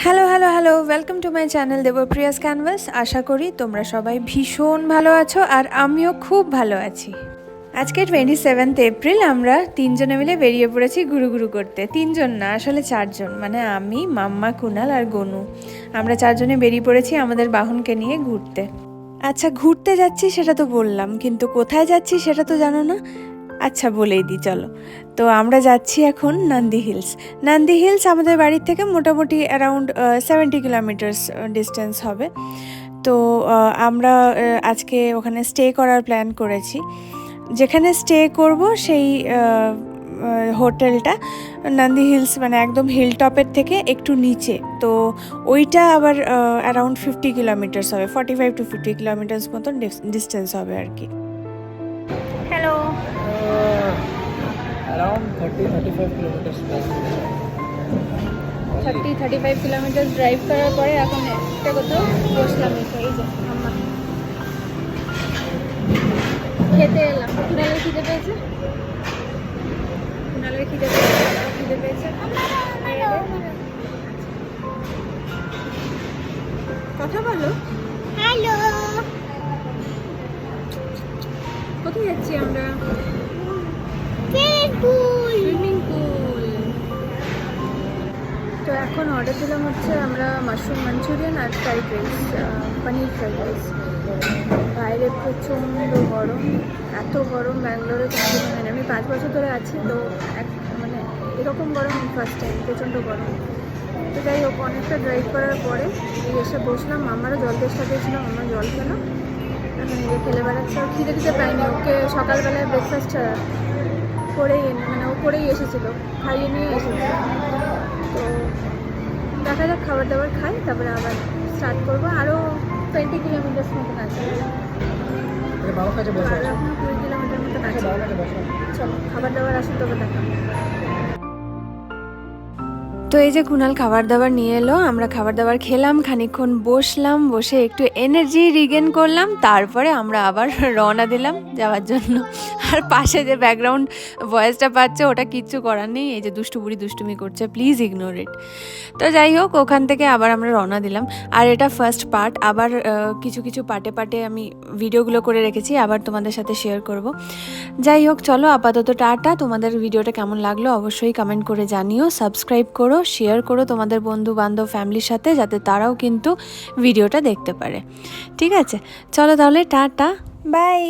Hello hello hello welcome to my channel Debpriya's canvas. আশা করি তোমরা সবাই ভীষণ ভালো আছো আর আমিও খুব ভালো আছি। আজকে 27 এপ্রিল আমরা তিনজনে মিলে বেরিয়ে পড়েছি ঘুরু করতে। তিনজন না, আসলে চারজন, মানে আমি, মাম্মা, কুনাল আর গনু। আমরা চারজনে বেরিয়ে পড়েছি আমাদের বাহনকে নিয়ে ঘুরতে। আচ্ছা, ঘুরতে যাচ্ছি সেটা তো বললাম, কিন্তু কোথায় যাচ্ছি সেটা তো জানো না। আচ্ছা, বলেই দিই চলো। তো আমরা যাচ্ছি এখন নান্দি হিলস। নান্দি হিলস আমাদের বাড়ির থেকে মোটামুটি অ্যারাউন্ড 70 কিলোমিটার্স ডিস্টেন্স হবে। তো আমরা আজকে ওখানে স্টে করার প্ল্যান করেছি। যেখানে স্টে করব সেই হোটেলটা নান্দি হিলস, মানে একদম হিল টপের থেকে একটু নিচে। তো ওইটা আবার অ্যারাউন্ড 50 কিলোমিটার্স হবে, 45 to 50 কিলোমিটার্স মতন ডিস্টেন্স হবে আর কি। Hello. around 30-35 kilometers. 30-35 kilometre drive করার পরে এখন একটা কোথাও বসলাম, এই যে আম্মা খেতে এলাম। কুনালের খিদে পেয়েছে, খিদে পেয়েছে। কথা বলো। হ্যালো, কোথায় যাচ্ছি আমরা? Swimming pool. তো এখন অর্ডার দিলাম হচ্ছে আমরা মাশরুম মাঞ্চুরিয়ান আর ফ্রাইড রাইস, পনির ফ্রাইড রাইস। বাইরে প্রচণ্ড গরম, এত গরম ব্যাঙ্গালোরে কোনো হয় না। আমি 5 বছর ধরে আছি, তো মানে এরকম গরম ফার্স্ট টাইম, প্রচণ্ড গরম। তো যাই হোক, অনেকটা ড্রাইভ করার পরে এসে বসলাম। আমারও জল তেষ্টা পেয়েছিলাম, আমার জল খেলাম। এখন নিজে খেলে বেড়াচ্ছে। আর খিদে দিতে পাইনি ওকে, সকালবেলায় ব্রেকফাস্ট করেই মানে ও করেই এসেছিলো, খাইয়ে নিয়ে এসেছে। তো দেখা যাক, খাবার দাবার খাই, তারপরে আবার স্টার্ট করবো। আরও 20 কিলোমিটার্স মতন আছে, আরও এখন 20 কিলোমিটার মতন আছে। চলো খাবার দাবার আসুন, তবে দেখা। তো এই যে কুনাল খাবার দাবার নিয়ে এলো, আমরা খাবার দাবার খেলাম, খানিকক্ষণ বসলাম, বসে একটু এনার্জি রিগেন করলাম, তারপরে আমরা আবার রওনা দিলাম যাওয়ার জন্য। আর পাশে যে ব্যাকগ্রাউন্ড ভয়েসটা পাচ্ছে ওটা কিচ্ছু করার নেই, এই যে দুষ্টু বুড়ি দুষ্টুমি করছে, প্লিজ ইগনোর ইট। তো যাই হোক, ওখান থেকে আবার আমরা রওনা দিলাম। আর এটা ফার্স্ট পার্ট, আবার কিছু কিছু পার্টে আমি ভিডিওগুলো করে রেখেছি, আবার তোমাদের সাথে শেয়ার করব। যাই হোক, চলো আপাতত টাটা। তোমাদের ভিডিওটা কেমন লাগলো অবশ্যই কমেন্ট করে জানিও, সাবস্ক্রাইব করো, শেয়ার করো তোমাদের বন্ধু বান্ধব ফ্যামিলির সাথে, যাতে তারাও কিন্তু ভিডিওটা দেখতে পারে। ঠিক আছে, চলো তাহলে টাটা, বাই।